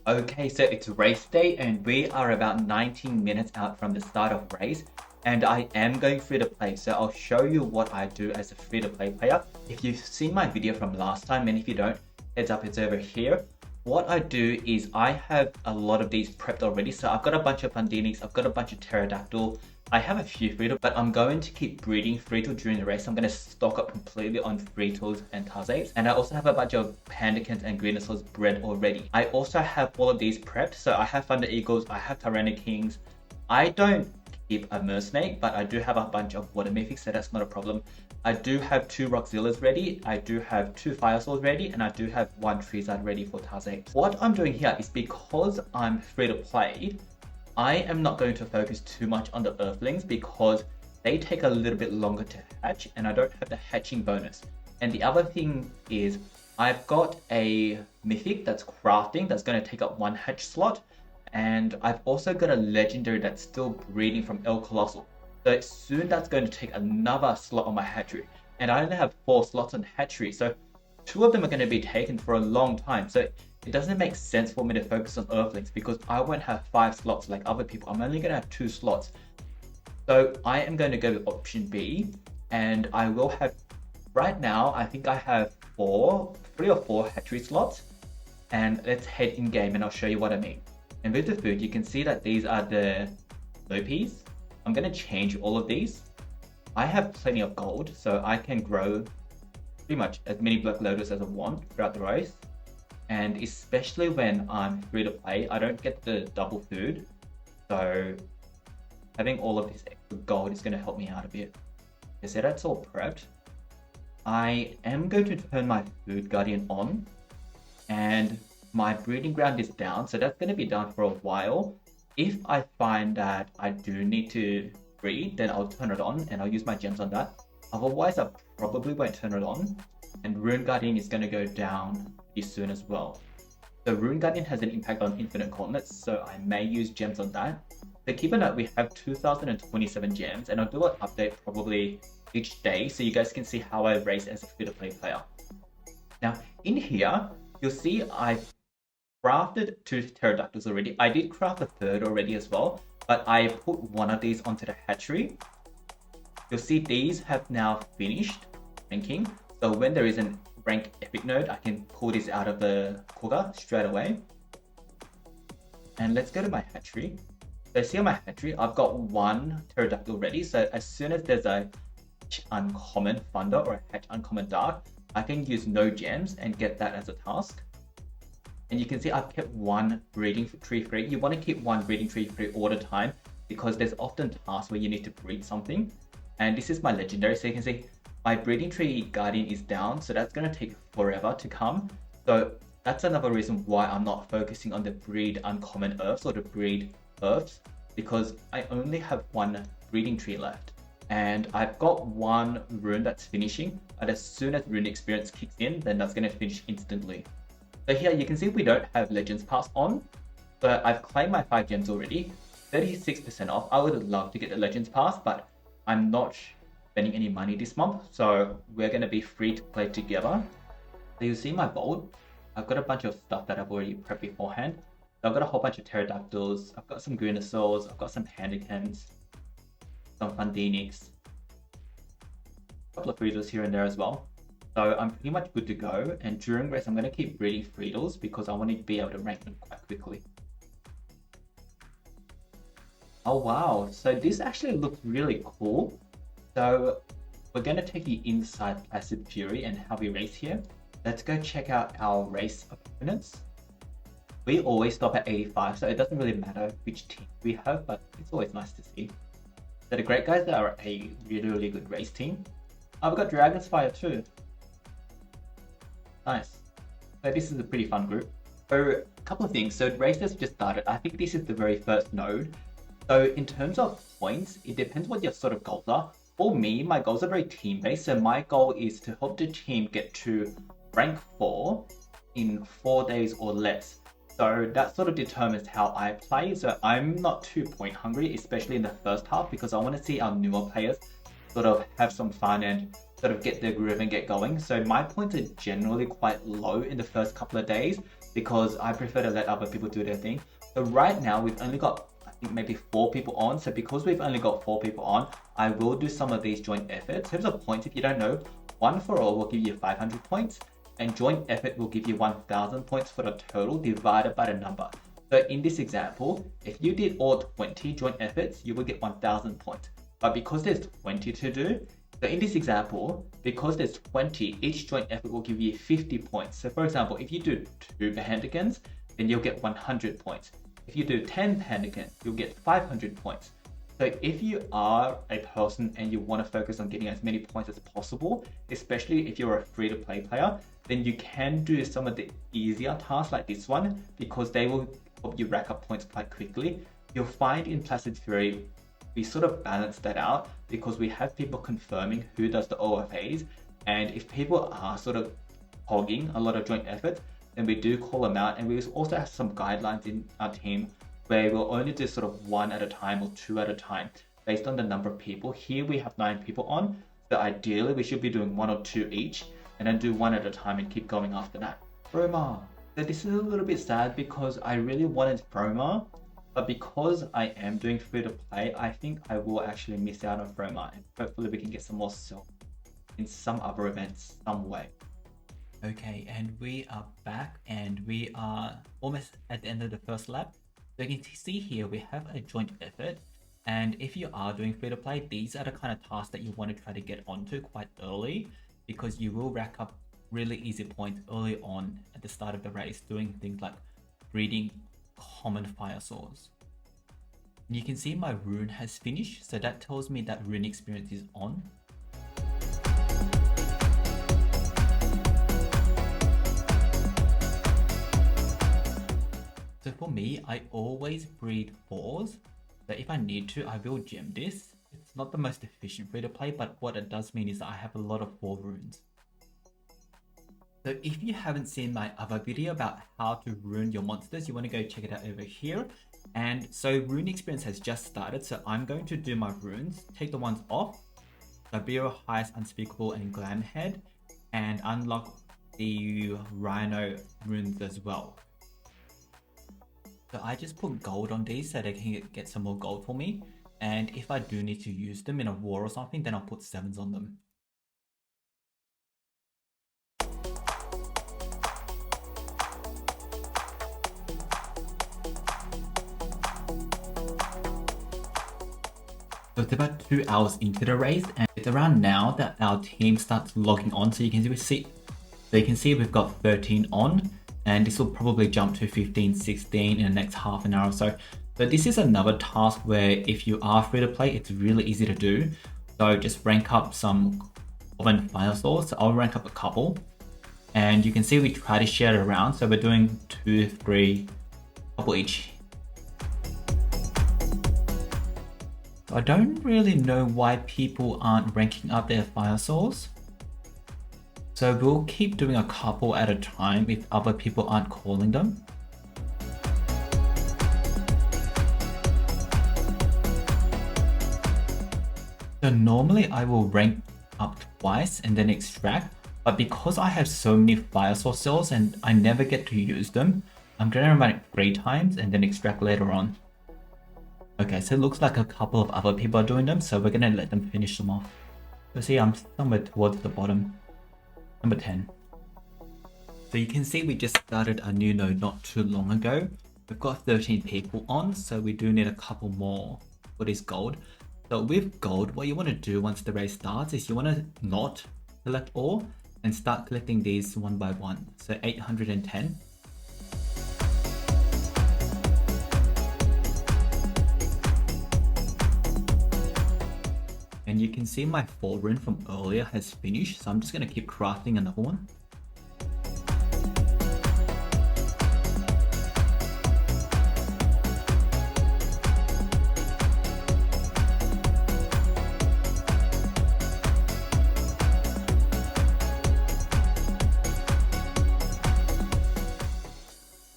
Okay, so it's race day and we are about 19 minutes out from the start of race, and I am going free to play, so I'll show you what I do as a free to play player. If you've seen my video from last time, and if you don't, heads up, it's over here. What I do is I have a lot of these prepped already, so I've got a bunch of Pandinics, I've got a bunch of Pterodactyl, I have a few Friedel, but I'm going to keep breeding Friedel during the race. I'm going to stock up completely on Friedels and Tarzapes, and I also have a bunch of Pandicans and Greenosaurs bred already. I also have all of these prepped, so I have Thunder Eagles, I have Tyrannikings. I don't keep a Mersnake, but I do have a bunch of Water Mythics, so that's not a problem. I do have 2 Rockzillas ready, I do have 2 Firesaurs ready, and I do have 1 Treezard ready for Tarzapes. What I'm doing here is because I'm free to play, I am not going to focus too much on the Earthlings because they take a little bit longer to hatch and I don't have the hatching bonus. And the other thing is I've got a Mythic that's crafting that's going to take up 1 hatch slot, and I've also got a Legendary that's still breeding from El Colossal. So soon that's going to take another slot on my hatchery, and I only have 4 slots on hatchery, so 2 of them are going to be taken for a long time. So it doesn't make sense for me to focus on Earthlings because I won't have 5 slots like other people. I'm only going to have 2 slots. So I am going to go with option B, and I will have, right now, I think I have 3 or 4 hatchery slots. And let's head in game and I'll show you what I mean. And with the food, you can see that these are the Lopes. I'm going to change all of these. I have plenty of gold, so I can grow pretty much as many Black Lotus as I want throughout the race. And especially when I'm free to play, I don't get the double food. So having all of this extra gold is going to help me out a bit. Okay, so that's all prepped. I am going to turn my Food Guardian on, and my breeding ground is down, so that's going to be down for a while. If I find that I do need to breed, then I'll turn it on and I'll use my gems on that. Otherwise, I probably won't turn it on. And Rune Guardian is going to go down pretty soon as well. So Rune Guardian has an impact on Infinite Gauntlets, so I may use gems on that. So keep a note, we have 2027 gems, and I'll do an update probably each day so you guys can see how I race as a free-to-play player. Now, in here, you'll see I've crafted 2 Pterodactyls already. I did craft a 3rd already as well, but I put 1 of these onto the hatchery. You'll see these have now finished ranking. So when there is a rank epic node, I can pull this out of the cooker straight away. And let's go to my hatchery. So see on my hatchery, I've got 1 Pterodactyl ready. So as soon as there's a uncommon Thunder or a hatch uncommon Dark, I can use no gems and get that as a task. And you can see I've kept 1 breeding tree free. You want to keep 1 breeding tree free all the time because there's often tasks where you need to breed something. And this is my legendary, so you can see my breeding tree guardian is down, so that's going to take forever to come. So that's another reason why I'm not focusing on the breed uncommon earths or the breed earths, because I only have 1 breeding tree left. And I've got 1 rune that's finishing, but as soon as rune experience kicks in, then that's going to finish instantly. So here you can see we don't have Legends Pass on, but I've claimed my 5 gems already, 36% off. I would love to get the Legends Pass, but I'm not spending any money this month, so we're going to be free to play together. So you see my vault, I've got a bunch of stuff that I've already prepped beforehand. So I've got a whole bunch of Pterodactyls, I've got some Greenosaurs, I've got some Pandicans, some Fundinics, a couple of Friedels here and there as well. So I'm pretty much good to go, and during race I'm going to keep breeding Friedels because I want to be able to rank them quite quickly. Oh wow, so this actually looks really cool. So we're going to take you inside Acid Fury and how we race here. Let's go check out our race opponents. We always stop at 85, so it doesn't really matter which team we have, but it's always nice to see. So the Great Guys are a really good race team. I've got Dragon's Fire too. Nice. So this is a pretty fun group. So a couple of things. So the race has just started. I think this is the very first node. So in terms of points, it depends what your sort of goals are. For me, my goals are very team-based. So my goal is to help the team get to rank 4 in 4 days or less. So that sort of determines how I play. So I'm not too point hungry, especially in the first half, because I want to see our newer players sort of have some fun and sort of get the groove and get going. So my points are generally quite low in the first couple of days because I prefer to let other people do their thing. So right now we've only got, I think, maybe 4 people on. So because we've only got 4 people on, I will do some of these joint efforts. In terms of points, if you don't know, one for all will give you 500 points, and joint effort will give you 1000 points for the total divided by the number. So in this example, if you did all 20 joint efforts, you will get 1000 points. But because there's 20 to do, so in this example, because there's 20, each joint effort will give you 50 points. So for example, if you do 2 Pahandicans, then you'll get 100 points. If you do 10 Pahandicans, you'll get 500 points. So if you are a person and you want to focus on getting as many points as possible, especially if you're a free-to-play player, then you can do some of the easier tasks like this one because they will help you rack up points quite quickly. You'll find in Placid Fury, we sort of balance that out because we have people confirming who does the OFAs, and if people are sort of hogging a lot of joint effort, then we do call them out, and we also have some guidelines in our team where we'll only do sort of 1 at a time or 2 at a time based on the number of people. Here we have 9 people on, so ideally we should be doing 1 or 2 each and then do 1 at a time and keep going after that. Roma. So this is a little bit sad because I really wanted Roma, but because I am doing free to play, I think I will actually miss out on Roma, and hopefully we can get some more silk in some other events some way. Okay, and we are back and we are almost at the end of the first lap. So you can see here we have a joint effort, and if you are doing free to play, these are the kind of tasks that you want to try to get onto quite early because you will rack up really easy points early on at the start of the race doing things like breeding common fire swords. You can see my rune has finished, so that tells me that rune experience is on. So for me, I always breed 4s, so if I need to, I will gem this. It's not the most efficient free to play, but what it does mean is that I have a lot of 4 runes. So if you haven't seen my other video about how to rune your monsters, you want to go check it out over here. And so rune experience has just started, so I'm going to do my runes, take the ones off, Sabiro, Heist, Unspeakable, and Glamhead, and unlock the Rhino runes as well. So I just put gold on these so they can get some more gold for me, and if I do need to use them in a war or something, then I'll put 7s on them. So it's about 2 hours into the race, and it's around now that our team starts logging on. So you can see we've got 13 on, and this will probably jump to 15, 16 in the next half an hour or so. So this is another task where if you are free to play, it's really easy to do. So just rank up some common fire swords. So I'll rank up a couple, and you can see we try to share it around. So we're doing 2, 3, couple each. I don't really know why people aren't ranking up their fire swords. So we'll keep doing a couple at a time if other people aren't calling them. So normally I will rank up twice and then extract, but because I have so many fire sword cells and I never get to use them, I'm gonna run it 3 times and then extract later on. Okay, so it looks like a couple of other people are doing them, so we're gonna let them finish them off. So see, I'm somewhere towards the bottom. Number 10. So you can see we just started a new node not too long ago. We've got 13 people on, so we do need a couple more for this gold. So with gold, what you want to do once the race starts is you want to not collect all and start collecting these one by one. So 810. And you can see my 4 rune from earlier has finished, so I'm just going to keep crafting another one.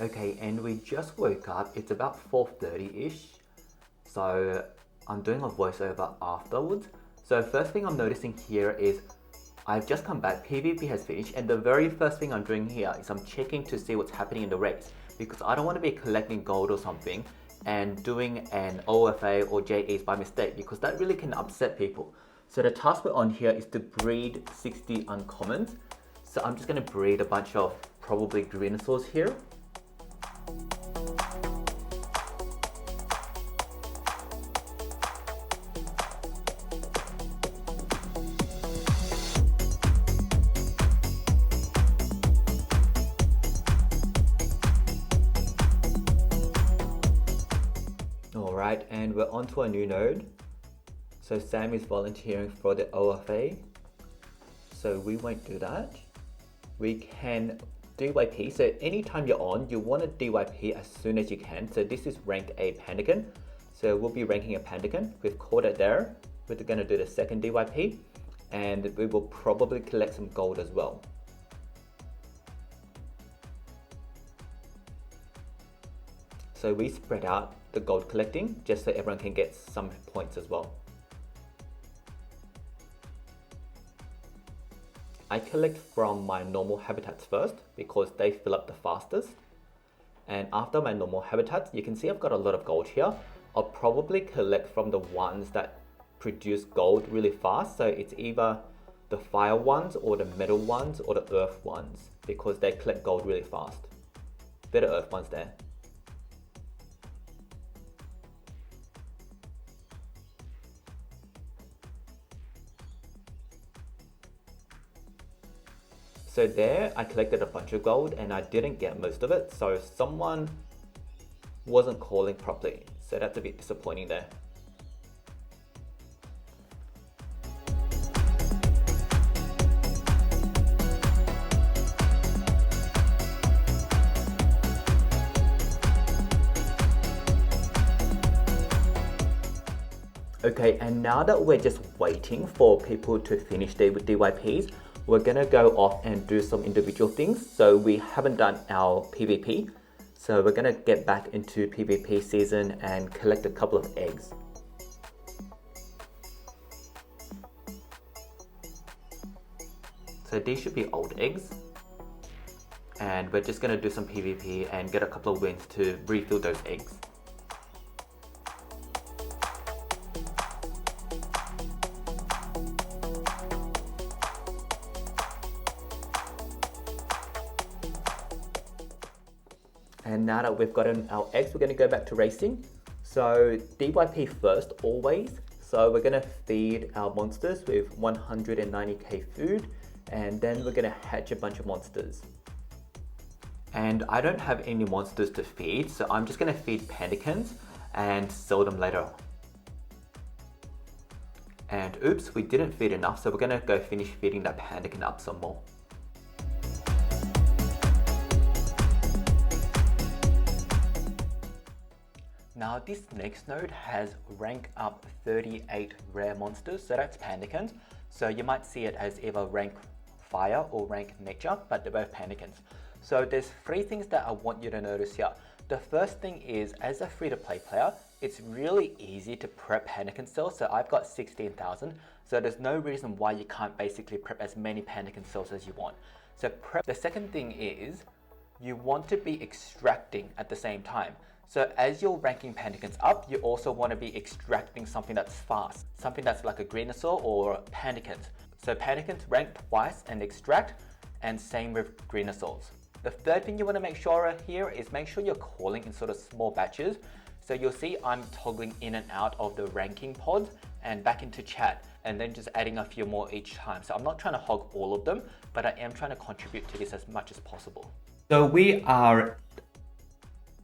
Okay, and we just woke up. It's about 4:30-ish. So I'm doing a voiceover afterwards. So first thing I'm noticing here is I've just come back, PvP has finished, and the very first thing I'm doing here is I'm checking to see what's happening in the race, because I don't want to be collecting gold or something and doing an OFA or JEs by mistake, because that really can upset people. So the task we're on here is to breed 60 uncommons. So I'm just going to breed a bunch of probably Greenosaurs here. Alright, and we're onto a new node. So Sam is volunteering for the OFA. So we won't do that. We can DYP. So anytime you're on, you want to DYP as soon as you can. So this is rank A Pandagon. So we'll be ranking a Pandagon. We've called it there. We're going to do the second DYP. And we will probably collect some gold as well. So we spread out the gold collecting just so everyone can get some points as well. I collect from my normal habitats first because they fill up the fastest. And after my normal habitats, you can see I've got a lot of gold here. I'll probably collect from the ones that produce gold really fast. So it's either the fire ones or the metal ones or the earth ones, because they collect gold really fast. They're the earth ones there. So there, I collected a bunch of gold and I didn't get most of it, so someone wasn't calling properly. So that's a bit disappointing there. Okay, and now that we're just waiting for people to finish their DYPs, we're gonna go off and do some individual things. So we haven't done our PvP. So we're gonna get back into PvP season and collect a couple of eggs. So these should be old eggs. And we're just gonna do some PvP and get a couple of wins to refill those eggs. And now that we've gotten our eggs, we're going to go back to racing. So DYP first, always. So we're going to feed our monsters with 190k food, and then we're going to hatch a bunch of monsters. And I don't have any monsters to feed, so I'm just going to feed Pandacons and sell them later. And oops, we didn't feed enough, so we're going to go finish feeding that Pandacon up some more. Now this next node has rank up 38 rare monsters, so that's Pandacons. So you might see it as either rank fire or rank nature, but they're both Pandacons. So there's three things that I want you to notice here. The first thing is, as a free-to-play player, it's really easy to prep Pandacon cells. So I've got 16,000, so there's no reason why you can't basically prep as many Pandacon cells as you want. So prep. The second thing is, you want to be extracting at the same time. So as you're ranking Pandacons up, you also want to be extracting something that's fast, something that's like a Greenosaur or Pandacons. So Pandacons rank twice and extract, and same with Greenosaurs. The third thing you want to make sure here is make sure you're calling in sort of small batches. So you'll see I'm toggling in and out of the ranking pods and back into chat, and then just adding a few more each time. So I'm not trying to hog all of them, but I am trying to contribute to this as much as possible. So we are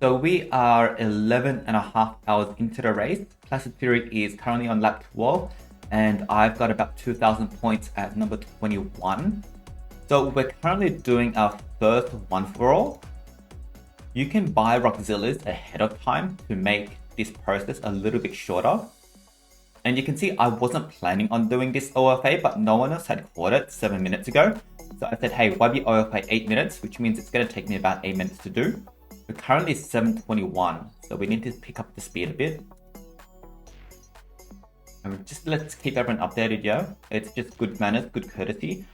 11 and a half hours into the race. Placid Period is currently on lap 12, and I've got about 2,000 points at number 21. So we're currently doing our first one for all. You can buy Rockzillas ahead of time to make this process a little bit shorter. And you can see I wasn't planning on doing this OFA, but no one else had caught it 7 minutes ago. So I said, hey, Wubby OFA 8 minutes, which means it's going to take me about 8 minutes to do. We're currently 7:21, so we need to pick up the speed a bit. Just let's keep everyone updated, yeah? It's just good manners, good courtesy.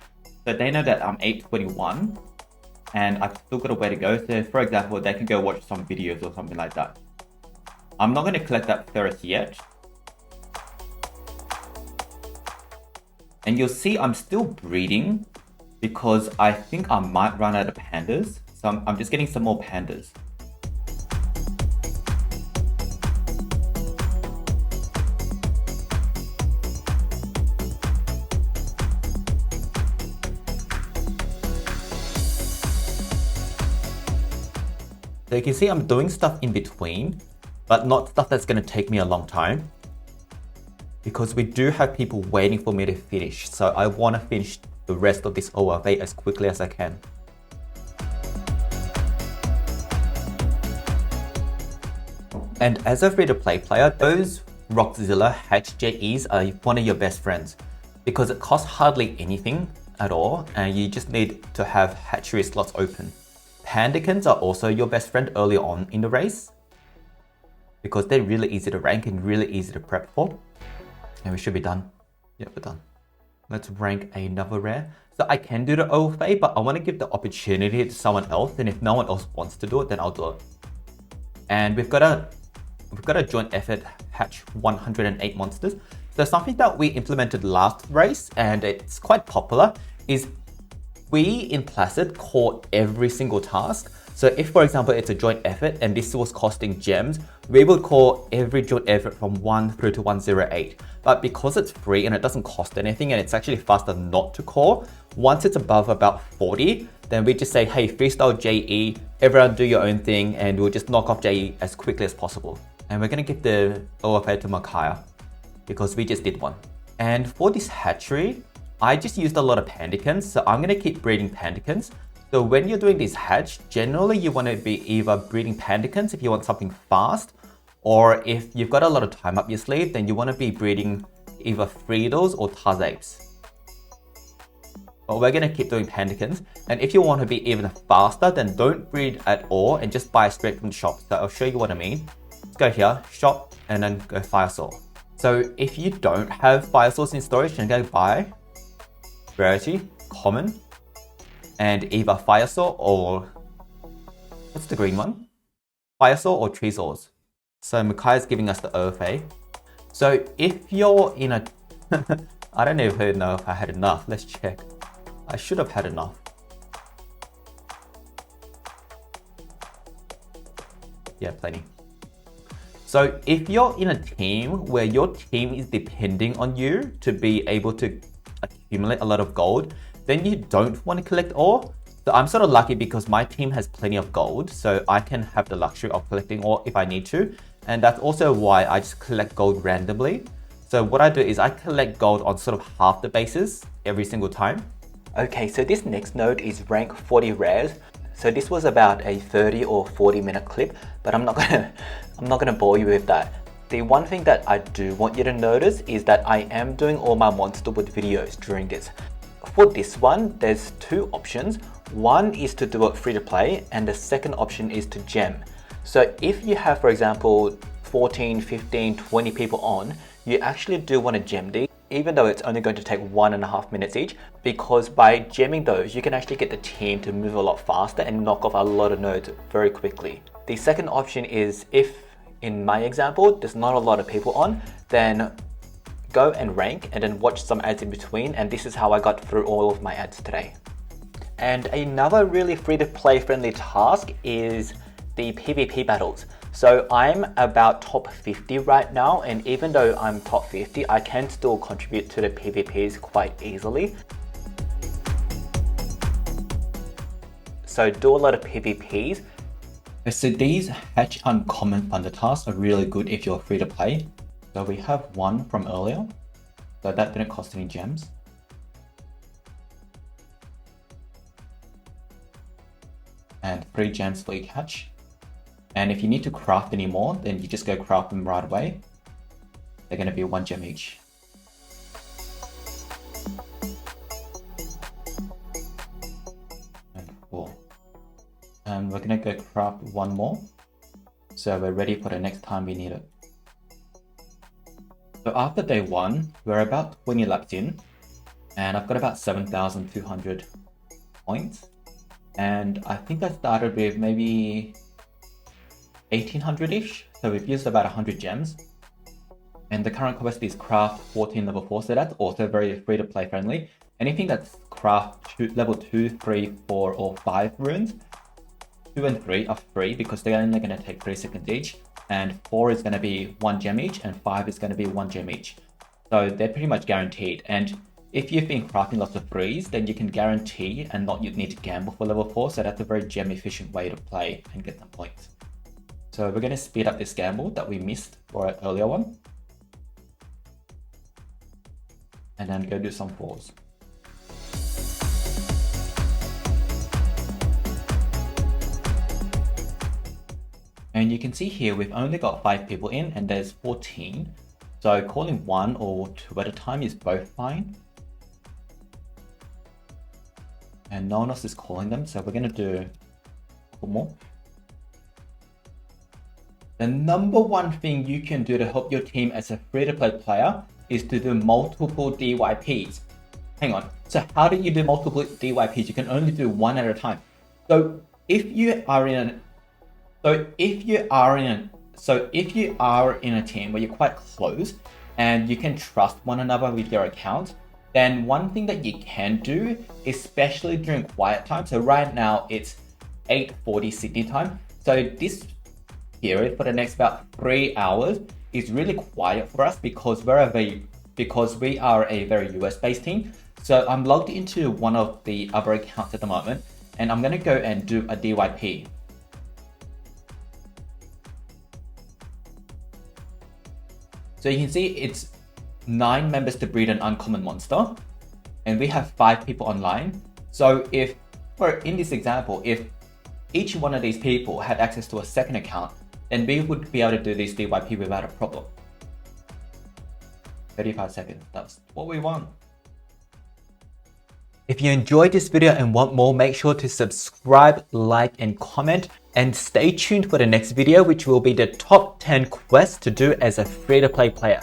So they know that I'm 8:21 and I've still got a way to go. So for example, they can go watch some videos or something like that. I'm not going to collect that ferret yet. And you'll see I'm still breeding because I think I might run out of pandas. So I'm just getting some more pandas. So you can see I'm doing stuff in between, but not stuff that's going to take me a long time. Because we do have people waiting for me to finish. So I want to finish the rest of this OFA as quickly as I can. And as a free-to-play player, those Rockzilla HJEs are one of your best friends. Because it costs hardly anything at all, and you just need to have hatchery slots open. Pandakins are also your best friend early on in the race, because they're really easy to rank and really easy to prep for. And we should be done. Yeah, we're done. Let's rank another rare. So I can do the OFA, but I want to give the opportunity to someone else, and if no one else wants to do it, then I'll do it. And we've got a joint effort hatch 108 monsters. So something that we implemented last race, and it's quite popular, is we in Placid call every single task. So if, for example, it's a joint effort and this was costing gems, we would call every joint effort from 1 through to 108. But because it's free and it doesn't cost anything and it's actually faster not to call, once it's above about 40, then we just say, hey, freestyle JE, everyone do your own thing, and we'll just knock off JE as quickly as possible. And we're going to give the OFA to Makaya because we just did one. And for this hatchery, I just used a lot of pandakins, so I'm going to keep breeding pandakins. So when you're doing this hatch, generally you want to be either breeding pandakins if you want something fast, or if you've got a lot of time up your sleeve, then you want to be breeding either Friedels or Tazapes. But we're going to keep doing pandakins, and if you want to be even faster, then don't breed at all and just buy straight from the shop. So I'll show you what I mean. Let's go here, shop, and then go fire source. So if you don't have fire source in storage, then go buy Rarity, Common, and either Fire Saw or, what's the green one? Fire Saw or Tree Saws. So Makai's giving us the OFA. So if you're in a, I don't even know if I had enough. Let's check. I should have had enough. Yeah, plenty. So if you're in a team where your team is depending on you to be able to accumulate a lot of gold, then you don't want to collect ore. So I'm sort of lucky because my team has plenty of gold, so I can have the luxury of collecting ore if I need to. And that's also why I just collect gold randomly. So what I do is I collect gold on sort of half the basis every single time. Okay, so this next node is rank 40 rares. So this was about a 30 or 40 minute clip, but I'm not gonna bore you with that. The one thing that I do want you to notice is that I am doing all my monster wood videos during this. For this one, there's two options. One is to do it free to play, and the second option is to gem. So if you have, for example, 14, 15, 20 people on, you actually do want to gem these, even though it's only going to take 1.5 minutes each, because by gemming those, you can actually get the team to move a lot faster and knock off a lot of nodes very quickly. The second option is if, in my example, there's not a lot of people on, then go and rank and then watch some ads in between, and this is how I got through all of my ads today. And another really free to play friendly task is the PvP battles. So I'm about top 50 right now, and even though I'm top 50, I can still contribute to the PvPs quite easily. So do a lot of PvPs. So these hatch uncommon thunder tasks are really good if you're free to play. So we have one from earlier, so that didn't cost any gems. And 3 gems for each hatch. And if you need to craft any more, then you just go craft them right away. They're going to be 1 gem each. And 4. And we're going to go craft 1 more. So we're ready for the next time we need it. So after day 1, we're about 20 laps in, and I've got about 7,200 points. And I think I started with maybe 1800-ish, so we've used about 100 gems. And the current quest is craft 14 level 4, so that's also very free to play friendly. Anything that's craft level 2, 3, 4, or 5 runes, 2 and 3 are free because they're only going to take 3 seconds each, and 4 is going to be 1 gem each, and 5 is going to be 1 gem each. So they're pretty much guaranteed. And if you've been crafting lots of 3s, then you can guarantee and not need to gamble for level 4, so that's a very gem efficient way to play and get some points. So we're going to speed up this gamble that we missed for an earlier one, and then go do some 4s. And you can see here we've only got 5 people in and there's 14. So calling 1 or 2 at a time is both fine. And no one else is calling them, so we're going to do a couple more. The number one thing you can do to help your team as a free-to-play player is to do multiple DYPs. Hang on, so how do you do multiple DYPs? You can only do 1 at a time. So if you are in a team where you're quite close and you can trust one another with your account, then one thing that you can do, especially during quiet time, so right now it's 8:40 Sydney time, so this period for the next about 3 hours is really quiet for us because we are a very US based team. So I'm logged into one of the other accounts at the moment, and I'm going to go and do a DYP. So you can see it's 9 members to breed an uncommon monster, and we have 5 people online. So in this example, if each one of these people had access to a second account, then we would be able to do this DYP without a problem. 35 seconds, that's what we want. If you enjoyed this video and want more, make sure to subscribe, like, and comment, and stay tuned for the next video, which will be the top 10 quests to do as a free-to-play player.